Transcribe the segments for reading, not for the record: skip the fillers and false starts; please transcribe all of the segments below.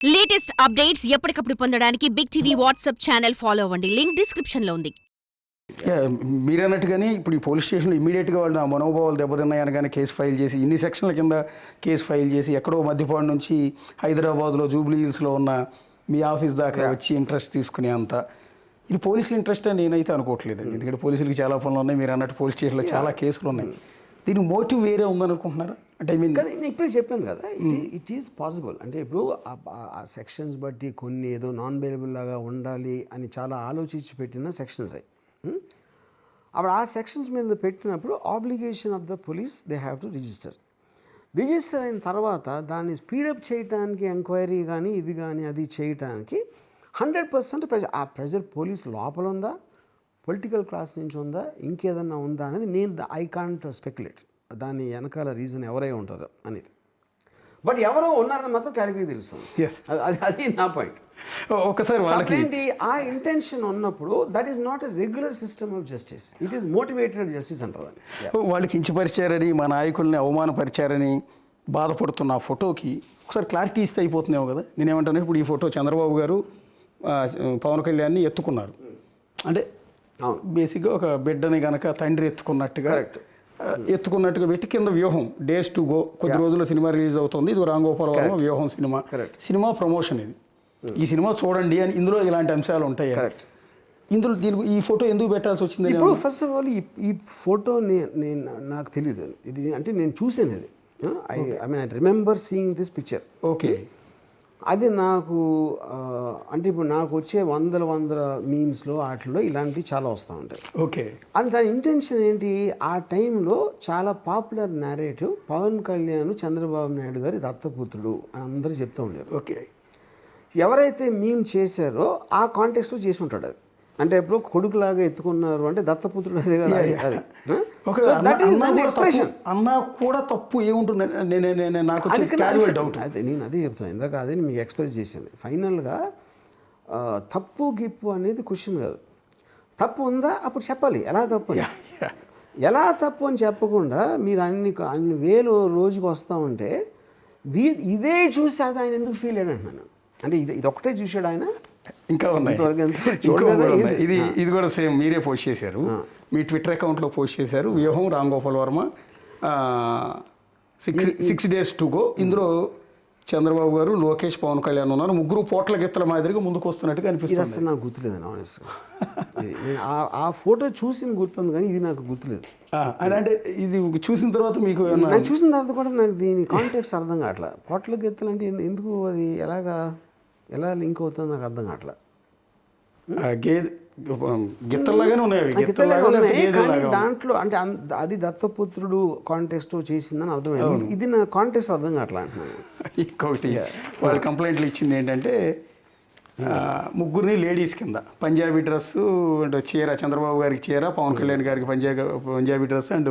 Latest updates ఎప్పటికప్పుడు పొందడానికి Big TV WhatsApp channel follow అవ్వండి. లింక్ డిస్క్రిప్షన్ లో ఉంది. మీరన్నట్టుగానే ఇప్పుడు ఈ పోలీస్ స్టేషన్లో ఇమీడియట్గా వాళ్ళు నా మనోభావాలు దెబ్బతిన్నాయనగానే కేసు ఫైల్ చేసి ఇన్ని సెక్షన్ల కింద కేసు ఫైల్ చేసి ఎక్కడో మధ్యపాడు నుంచి హైదరాబాద్లో జూబ్లీ హిల్స్లో ఉన్న మీ ఆఫీస్ దాకా వచ్చి ఇంట్రెస్ట్ తీసుకునే అంత ఇది పోలీసుల ఇంట్రెస్ట్ అని నేనైతే అనుకోవట్లేదండి. ఎందుకంటే పోలీసులకి చాలా పనులు ఉన్నాయి. మీరు అన్నట్టు పోలీస్ స్టేషన్లో చాలా కేసులు ఉన్నాయి. దీనికి మోటివ్ వేరే ఉందనుకుంటున్నారా? అంటే నేను ఇప్పుడే చెప్పాను కదా, ఇట్ ఈస్ పాసిబుల్. అంటే ఇప్పుడు ఆ సెక్షన్స్ బట్టి కొన్ని ఏదో నాన్ బెయిలబుల్ లాగా ఉండాలి అని చాలా ఆలోచించి పెట్టిన సెక్షన్స్ అవి. అప్పుడు ఆ సెక్షన్స్ మీద పెట్టినప్పుడు obligation of the police they have to register అయిన తర్వాత దాన్ని స్పీడప్ చేయడానికి ఎంక్వైరీ కానీ ఇది కానీ అది చేయడానికి 100% ప్రెజర్. ఆ ప్రెజర్ పోలీస్ లోపల ఉందా, పొలిటికల్ క్లాస్ నుంచి ఉందా, ఇంకేదన్నా ఉందా అనేది నేను ఐ కాంట్ స్పెక్యులేట్. దాని వెనకాల రీజన్ ఎవరై ఉంటారు అనేది. బట్ ఎవరో ఉన్నారని మాత్రం క్లారిటీ తెలుస్తుంది. అది నా పాయింట్. ఒకసారి వాళ్ళకి ఆ ఇంటెన్షన్ ఉన్నప్పుడు that is not a regular system of justice, it is motivated justice అంటారు. వాళ్ళకి కించపరిచారని మా నాయకుల్ని అవమానపరిచారని బాధపడుతున్న ఆ ఫోటోకి ఒకసారి క్లారిటీ ఇస్తే అయిపోతున్నావు కదా. నేనేమంటాను, ఇప్పుడు ఈ ఫోటో చంద్రబాబు గారు పవన్ కళ్యాణ్ని ఎత్తుకున్నారు అంటే బేసిక్గా ఒక బిడ్డని కనుక తండ్రి ఎత్తుకున్నట్టుగా ఎత్తుకున్నట్టుగా పెట్టి కింద వ్యూహం డేస్ టు గో, కొద్ది రోజుల్లో సినిమా రిలీజ్ అవుతుంది. ఇది రామ్ గోపాల్ వర్మ వ్యూహం సినిమా ప్రమోషన్ ఇది. ఈ సినిమా చూడండి అని ఇందులో ఇలాంటి అంశాలు ఉంటాయి. ఇందులో దీనికి ఈ ఫోటో ఎందుకు పెట్టాల్సి వచ్చింది? ఇప్పుడు ఫస్ట్ ఆఫ్ ఆల్ ఈ ఫోటో నేను నాకు తెలియదు ఇది, అంటే నేను చూసాను అది. I remember seeing this picture. Okay, అది నాకు అంటే ఇప్పుడు నాకు వచ్చే వందల మీమ్స్లో వాటిలో ఇలాంటివి చాలా వస్తూ ఉంటాయి. ఓకే, అది దాని ఇంటెన్షన్ ఏంటి? ఆ టైంలో చాలా పాపులర్ నేరేటివ్ పవన్ కళ్యాణ్ చంద్రబాబు నాయుడు గారి దత్తపుత్రుడు అని అందరూ చెప్తూ ఉండేది. ఓకే, ఎవరైతే మీమ్ చేశారో ఆ కాంటెక్స్ట్లో చేసి ఉంటాడు అది. అంటే ఇప్పుడు కొడుకులాగా ఎత్తుకున్నారు అంటే దత్తపుత్రుడు అదే కదా. అన్నా కూడా తప్పు ఏముంటుంది నాకు డౌట్. అయితే నేను అదే చెప్తున్నాను ఇందాక, అదే మీకు ఎక్స్ప్రెస్ చేసింది. ఫైనల్గా తప్పు గిప్పు అనేది క్వశ్చన్ కాదు. తప్పు ఉందా అప్పుడు చెప్పాలి. ఎలా తప్పు అని చెప్పకుండా మీరు అన్ని వేలు రోజుకు వస్తూ ఉంటే ఇదే చూసి అది ఆయన ఎందుకు ఫీల్ అయ్యాడు అంటున్నాను. అంటే ఇది ఒకటే చూశాడు ఆయన, ఇంకా ఉన్నాయి. ఇది కూడా సేమ్ మీరే పోస్ట్ చేశారు, మీ ట్విట్టర్ అకౌంట్లో పోస్ట్ చేశారు. వ్యూహం Ram Gopal Varma 6 days to go. ఇందులో చంద్రబాబు గారు, లోకేష్, పవన్ కళ్యాణ్ ఉన్నారు. ముగ్గురు పోట్ల గిత్తల మాదిరిగా ముందుకు వస్తున్నట్టుగా అనిపిస్తుంది. అసలు నాకు గుర్తులేదండి ఆనెస్ట్గా. నేను ఆ ఫోటో చూసిన గుర్తుంది కానీ ఇది నాకు గుర్తులేదు. అంటే ఇది చూసిన తర్వాత మీకు చూసిన తర్వాత కూడా నాకు దీని కాంటెక్స్ట్ అర్థం కావట్లా. పోట్ల గిత్తలు అంటే ఎందుకు, అది ఎలా లింక్ అవుతుందో నాకు అర్థం కావట్లా. గిత్తల్లాగానే ఉన్నాయి కానీ దాంట్లో అంటే అది దత్తపుత్రుడు కాంటెస్ట్ చేసిందని అర్థమైంది. ఇది నా కాంటెస్ట్ అర్థం కావట్లా అంటున్నాను. ఇంకొకటి వాళ్ళు కంప్లైంట్లు ఇచ్చింది ఏంటంటే ముగ్గురిని లేడీస్ కింద పంజాబీ డ్రెస్సు అండ్ చీర, చంద్రబాబు గారికి చీర, పవన్ కళ్యాణ్ గారికి పంజాబీ డ్రెస్ అండ్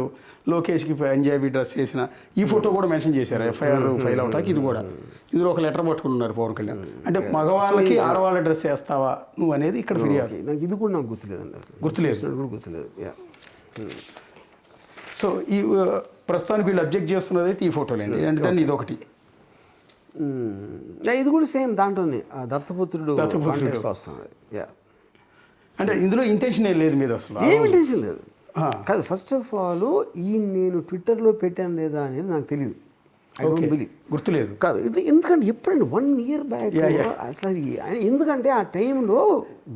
లోకేష్కి పంజాబీ డ్రెస్ చేసిన ఈ ఫోటో కూడా మెన్షన్ చేశారు ఎఫ్ఐఆర్ ఫైల్ అవటానికి. ఇది కూడా ఇందులో ఒక లెటర్ పట్టుకున్నారు పవన్ కళ్యాణ్. అంటే మగవాళ్ళకి ఆడవాళ్ళ డ్రెస్ వేస్తావా నువ్వు అనేది ఇక్కడ ఫిర్యాదు. నాకు ఇది కూడా నాకు గుర్తులేదండి, గుర్తులేదు. సో ఈ ప్రస్తుతానికి వీళ్ళు అబ్జెక్ట్ చేస్తున్నది అయితే ఈ ఫోటోలేండి. అంటే దాన్ని ఇది ఒకటి, ఇది కూడా సేమ్ దాంట్లోనే దత్తపుత్రుడు వస్తుంది. అంటే ఇందులో ఇంటెన్షన్ ఏం లేదు మీద, అసలు ఏం ఇంటెన్షన్ లేదు కాదు. ఫస్ట్ ఆఫ్ ఆల్ నేను ట్విట్టర్లో పెట్టాను లేదా అనేది నాకు తెలియదు. ఐ డోంట్ బిలీవ్, గుర్తులేదు కాదు. ఇది ఎందుకంటే ఎప్పుడండి 1 year బ్యాక్ అసలు అది. ఎందుకంటే ఆ టైంలో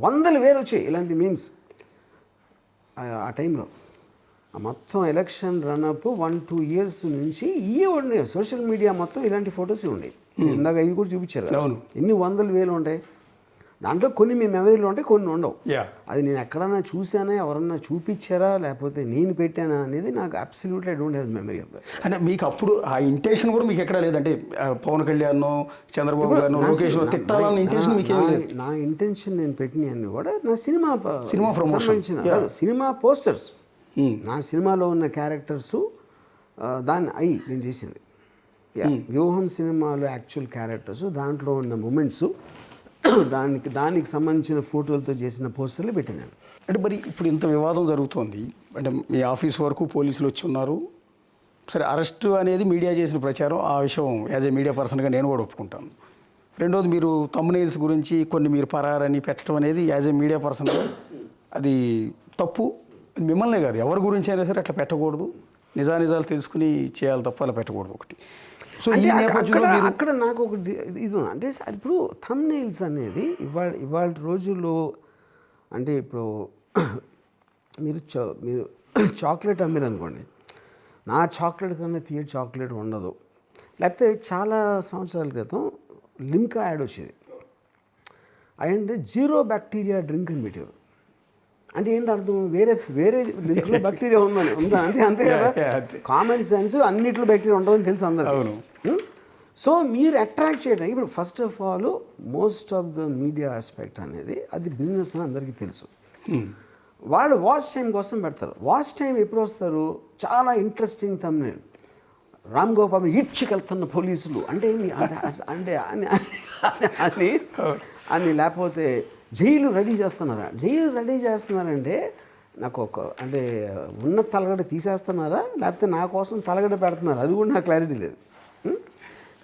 100,000 వచ్చాయి ఇలాంటి మీమ్స్. ఆ టైంలో మొత్తం ఎలక్షన్ రన్అప్ 1-2 years నుంచి ఇవే ఉన్నాయి. సోషల్ మీడియా మొత్తం ఇలాంటి ఫొటోస్ ఉండేవి. ఇందాక ఇవి కూడా చూపించారు. ఎన్ని 100,000 ఉంటాయి దాంట్లో. కొన్ని మీ మెమరీలో ఉంటాయి, కొన్ని ఉండవు. అది నేను ఎక్కడన్నా చూసానా, ఎవరన్నా చూపించారా, లేకపోతే నేను పెట్టానా అనేది నాకు absolutely I don't have memory of that. అంటే మీకు అప్పుడు ఆ ఇంటెన్షన్ కూడా మీకు ఎక్కడ లేదంటే పవన్ కళ్యాణ్, చంద్రబాబు గారు, లోకేష్ తిట్టాలన్న ఇంటెన్షన్ మీకు ఏం లేదు? నా ఇంటెన్షన్ నేను పెట్టినవన్నీ కూడా నా సినిమా ప్రమోషన్, సినిమా పోస్టర్స్, నా సినిమాలో ఉన్న క్యారెక్టర్సు దాన్ని నేను చేసింది. వ్యూహం సినిమాలో యాక్చువల్ క్యారెక్టర్స్, దాంట్లో ఉన్న మూమెంట్స్, దానికి సంబంధించిన ఫోటోలతో చేసిన పోస్టర్లు పెట్టినాను. అంటే మరి ఇప్పుడు ఇంత వివాదం జరుగుతోంది, అంటే మీ ఆఫీస్ వరకు పోలీసులు వచ్చి ఉన్నారు, సరే అరెస్టు అనేది మీడియా చేసిన ప్రచారం, ఆ విషయం యాజ్ ఏ మీడియా పర్సన్గా నేను కూడా ఒప్పుకుంటాను. రెండోది మీరు తమ్మునైల్స్ గురించి కొన్ని మీరు పరారని పెట్టడం అనేది యాజ్ ఏ మీడియా పర్సన్గా అది తప్పు. మిమ్మల్నే కాదు ఎవరి గురించి అయినా సరే అట్లా పెట్టకూడదు. నిజానిజాలు తెలుసుకుని చేయాలి తప్ప అలా పెట్టకూడదు ఒకటి. సో ఈ నేపథ్యంలో అక్కడ నాకు ఒకటి ఇది అంటే ఇప్పుడు థంబ్నెయిల్స్ అనేది ఇవాళ రోజుల్లో అంటే ఇప్పుడు మీరు చాక్లెట్ అమ్మారు అనుకోండి, నా చాక్లెట్ కన్నా తీయ చాక్లెట్ ఉండదు. లేకపోతే చాలా సంవత్సరాల క్రితం లిమ్కా యాడ్ వచ్చేది, అదంటే 0 బ్యాక్టీరియా డ్రింక్ అని పెట్టారు. అంటే ఏంటి అర్థం, వేరే లింక్లో బ్యాక్టీరియా ఉందా అంతే కదా. కామన్ సెన్స్ అన్నిట్లో బ్యాక్టీరియా ఉంటుందని తెలుసు అందరూ. సో మీరు అట్రాక్ట్ చేయడానికి ఇప్పుడు first of all most of the media aspect అనేది అది బిజినెస్ అని అందరికీ తెలుసు. వాళ్ళు వాచ్ టైం కోసం పెడతారు. వాచ్ టైం ఎప్పుడు వస్తారు, చాలా ఇంట్రెస్టింగ్ థంబ్నెయిల్, రామ్ గోపాల్ ఈడ్చుకెళ్తున్న పోలీసులు అంటే అంటే అని లేకపోతే జైలు రెడీ చేస్తున్నారంటే నాకు అంటే ఉన్న తలగడ తీసేస్తున్నారా లేకపోతే నా కోసం తలగడ పెడుతున్నారా అది కూడా నాకు క్లారిటీ లేదు.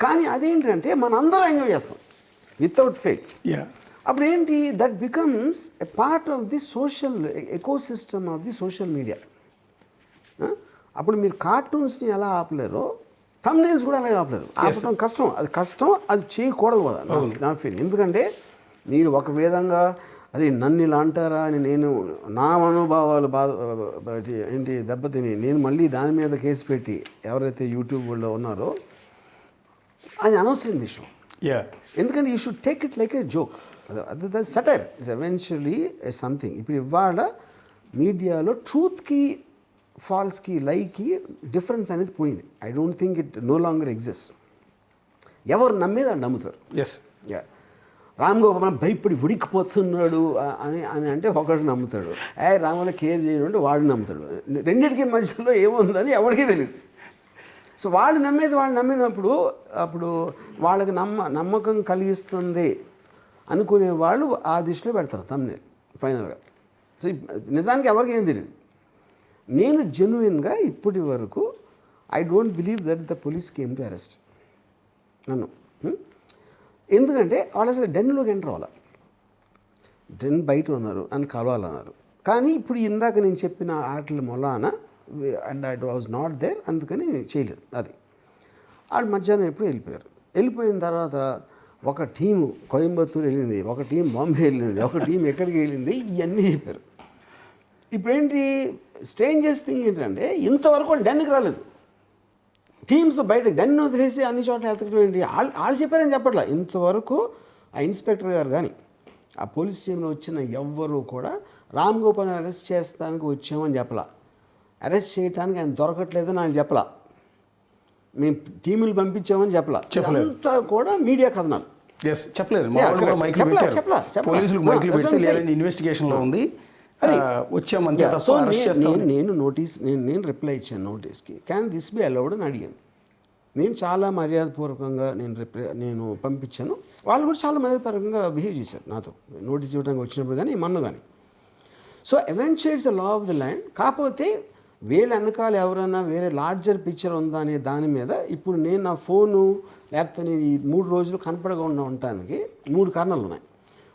కానీ అదేంటంటే మనందరం ఎంజాయ్ చేస్తాం వితౌట్ ఫెయిల్. అప్పుడు ఏంటి, that becomes a part of the social ecosystem of the social media. అప్పుడు మీరు కార్టూన్స్ని ఎలా ఆపలేరో థంబ్నెయిల్స్ కూడా అలాగే ఆపలేరు. ఆపడం కష్టం, అది చేయకూడదు కూడా నా ఫీలింగ్. ఎందుకంటే మీరు ఒక విధంగా అది నన్ను ఇలా అంటారా అని నేను నా మనోభావాలు ఏంటి దెబ్బతిని నేను మళ్ళీ దాని మీద కేసు పెట్టి ఎవరైతే యూట్యూబ్ వాళ్ళు ఉన్నారో అది అనవసరం విషయం. ఎందుకంటే you should take it like a joke. అది సటైర్ ఇట్స్ ఎవెన్చువలీ సంథింగ్. ఇప్పుడు ఇవాళ మీడియాలో ట్రూత్కి ఫాల్స్కి లైకి డిఫరెన్స్ అనేది పోయింది. I don't think it no longer exist. ఎవరు నమ్మేది అని నమ్ముతారు. రామ్ గోపాల్ భయపడి ఉడికిపోతున్నాడు అని అంటే ఒకటి నమ్ముతాడు, రాముల కేర్ చేయడం అంటే వాడు నమ్ముతాడు. రెండింటికి మధ్యలో ఏముందని ఎవరికీ తెలియదు. సో వాళ్ళు నమ్మినప్పుడు అప్పుడు వాళ్ళకి నమ్మకం కలిగిస్తుంది అనుకునే వాళ్ళు ఆ దిశలో పెడతారు థంబ్నెయిల్ ఫైనల్గా. సో నిజానికి ఎవరికి ఏం తెలియదు. నేను జెన్యున్గా ఇప్పటి వరకు I don't believe that the police came to arrest నన్ను. ఎందుకంటే వాళ్ళు అసలు డెన్లోకి ఎంటర్ అవ్వాలి, డెన్ బయట ఉన్నారు అని కలవాలన్నారు. కానీ ఇప్పుడు ఇందాక నేను చెప్పిన ఆటల మొలాన and I was not there, అందుకని చేయలేదు. అది వాళ్ళు మధ్యాహ్నం ఎప్పుడు వెళ్ళిపోయిన తర్వాత ఒక టీము కోయంబత్తూరు వెళ్ళింది, ఒక టీం బాంబే వెళ్ళింది, ఒక టీం ఎక్కడికి వెళ్ళింది, ఇవన్నీ చెప్పారు. ఇప్పుడేంటి స్ట్రేంజెస్ థింగ్ ఏంటంటే ఇంతవరకు డెన్కి రాలేదు. టీమ్స్ బయట డెన్ వదిలేసి అన్ని చోట్ల వెళ్తడం ఏంటి, వాళ్ళు చెప్పారని చెప్పట్లా. ఇంతవరకు ఆ ఇన్స్పెక్టర్ గారు కానీ ఆ పోలీస్ టీంలో వచ్చిన ఎవ్వరూ కూడా రామ్ గోపాల్ని అరెస్ట్ చేస్తానికి వచ్చామని చెప్పలా, అరెస్ట్ చేయడానికి ఆయన దొరకట్లేదని ఆయన చెప్పలా, మేము టీములు పంపించామని చెప్పలా. అంతా కూడా మీడియా కథనాలు చెప్పలేదు. ఇన్వెస్టిగేషన్లో ఉంది వచ్చామంతే. సో నేను రిప్లై ఇచ్చాను నోటీస్కి, క్యాన్ దిస్ బి అలౌడ్ అని అడిగాను. నేను చాలా మర్యాదపూర్వకంగా నేను పంపించాను. వాళ్ళు కూడా చాలా మర్యాదపూర్వకంగా బిహేవ్ చేశారు నాతో నోటీస్ ఇవ్వడానికి వచ్చినప్పుడు కానీ మొన్న కానీ. So eventually it's the law of the land. కాకపోతే వీళ్ళ వెనకాల ఎవరైనా వేరే లార్జర్ పిక్చర్ ఉందా అనే దాని మీద ఇప్పుడు నేను నా ఫోను లేకపోతే నేను ఈ 3 రోజులు కనపడకుండా ఉండటానికి 3 కారణాలు ఉన్నాయి.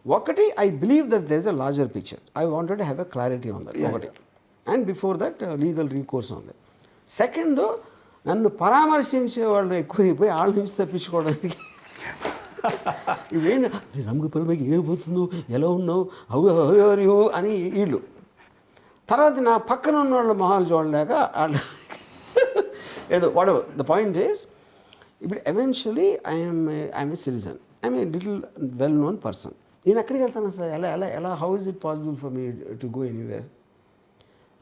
ఒకటి, I believe that there is a larger picture. I wanted to have a clarity on that ఒకటి. And before that legal recourse ఉంది. సెకండ్, నన్ను పరామర్శించే వాళ్ళు ఎక్కువైపోయి వాళ్ళ నుంచి తప్పించుకోవడానికి ఇవేంటి రామ్గోపాల్కి ఏమైపోతుందో, ఎలా ఉన్నావు, అవు అని వీళ్ళు. తర్వాత నా పక్కన ఉన్న వాళ్ళ మొహాలు చూడలేక ఏదో whatever the point is, ఇప్పుడు eventually I'm a citizen, I'm a little well known person. నేను ఎక్కడికి వెళ్తాను అసలు, ఎలా how is it possible for me to go anywhere?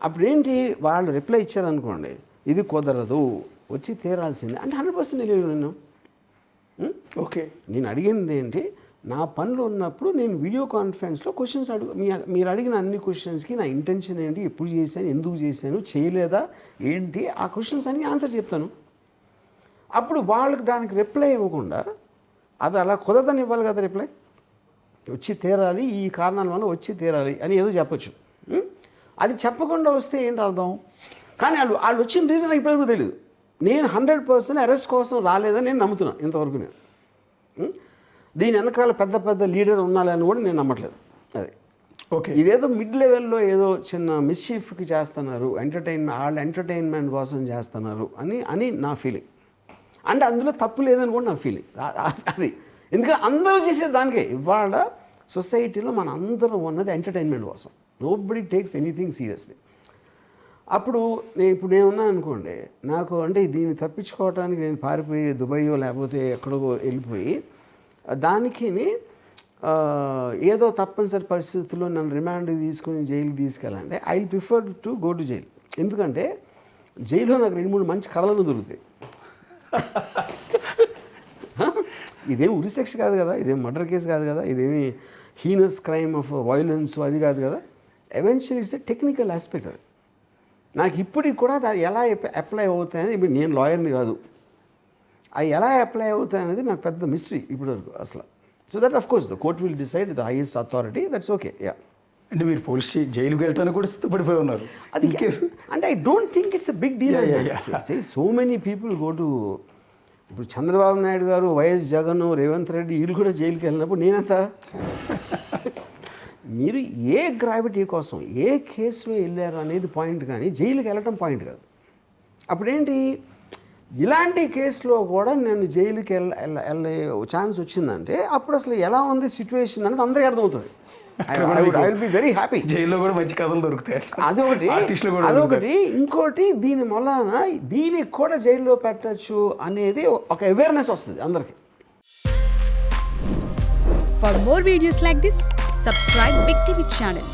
అప్పుడేంటి వాళ్ళు రిప్లై ఇచ్చారనుకోండి, ఇది కుదరదు, వచ్చి తీరాల్సిందే అంటే 100% తెలియదు. ఓకే, నేను అడిగింది ఏంటి, నా పనులు ఉన్నప్పుడు నేను వీడియో కాన్ఫరెన్స్లో క్వశ్చన్స్ మీరు అడిగిన అన్ని క్వశ్చన్స్కి నా ఇంటెన్షన్ ఏంటి, ఎప్పుడు చేశాను, ఎందుకు చేశాను, చేయలేదా ఏంటి, ఆ క్వశ్చన్స్ అన్ని ఆన్సర్ చెప్తాను. అప్పుడు వాళ్ళకి దానికి రిప్లై ఇవ్వకుండా అది అలా కుదరదని ఇవ్వాలి కదా రిప్లై. వచ్చి తీరాలి, ఈ కారణాల వల్ల వచ్చి తీరాలి అని ఏదో చెప్పచ్చు. అది చెప్పకుండా వస్తే ఏంటి అర్థం? కానీ వాళ్ళు వచ్చిన రీజన్ నాకు ఇప్పటివరకు తెలియదు. నేను 100% అరెస్ట్ కోసం రాలేదని నేను నమ్ముతున్నాను ఇంతవరకు. నేను దీని వెనకాల పెద్ద పెద్ద లీడర్ ఉన్నాలని కూడా నేను నమ్మట్లేదు. అది ఓకే. ఇదేదో మిడ్ లెవెల్లో ఏదో చిన్న మిస్చీఫ్కి చేస్తున్నారు, ఎంటర్టైన్మెంట్ కోసం చేస్తున్నారు అని నా ఫీలింగ్. అంటే అందులో తప్పు లేదని కూడా నా ఫీలింగ్. అది ఎందుకంటే అందరూ చేసేది దానికే. ఇవాళ సొసైటీలో మన అందరం ఉన్నది ఎంటర్టైన్మెంట్ కోసం. Nobody takes anything seriously. అప్పుడు నేను ఉన్నాను అనుకోండి, నాకు అంటే దీన్ని తప్పించుకోవడానికి నేను పారిపోయి దుబాయో లేకపోతే ఎక్కడో వెళ్ళిపోయి దానికి ఏదో తప్పనిసరి పరిస్థితుల్లో నన్ను రిమాండ్కి తీసుకొని జైలుకి తీసుకెళ్ళాలంటే I prefer to go to jail. ఎందుకంటే జైల్లో నాకు 2-3 మంచి కథలను దొరుకుతాయి. ఇదేం ఉరిశిక్ష కాదు కదా, ఇదేం మర్డర్ కేసు కాదు కదా, ఇదేమి హీనస్ క్రైమ్ ఆఫ్ వైలెన్స్ అది కాదు కదా. Eventually it's a technical aspect. అది నాకు ఇప్పటికి కూడా అది ఎలా అప్లై అవుతాయనేది, ఇప్పుడు నేను లాయర్ని కాదు, అవి ఎలా అప్లై అవుతాయనేది నాకు పెద్ద మిస్టరీ ఇప్పటివరకు అసలు. So that of course the court will decide, the highest authority, that's okay. Yeah. అంటే మీరు పోలీస్ జైలుకి వెళ్ళటానికి కూడా సిద్ధపడిపోయి ఉన్నారు అది కేసు. అంటే I don't think it's a big deal. So many people go to, ఇప్పుడు చంద్రబాబు నాయుడు గారు, వైఎస్ జగన్, రేవంత్ రెడ్డి వీళ్ళు కూడా జైలుకి వెళ్ళినప్పుడు నేనంత మీరు ఏ గ్రావిటీ కోసం ఏ కేసులో వెళ్ళారు అనేది పాయింట్, కానీ జైలుకి వెళ్ళటం పాయింట్ కాదు. అప్పుడేంటి, ఇలాంటి కేసులో కూడా నేను జైలుకి వెళ్ళే ఛాన్స్ వచ్చిందంటే అప్పుడు అసలు ఎలా ఉంది సిచ్యువేషన్ అనేది అందరికీ అర్థమవుతుంది. I will be very happy. జైల్లో కూడా మంచి కథలు దొరుకుతాయి. అదొకటి. ఇంకోటి, దీని వలన దీనికి కూడా జైల్లో పెట్టచ్చు అనేది ఒక అవేర్నెస్ వస్తుంది అందరికి. For more videos like this, subscribe Big TV channel.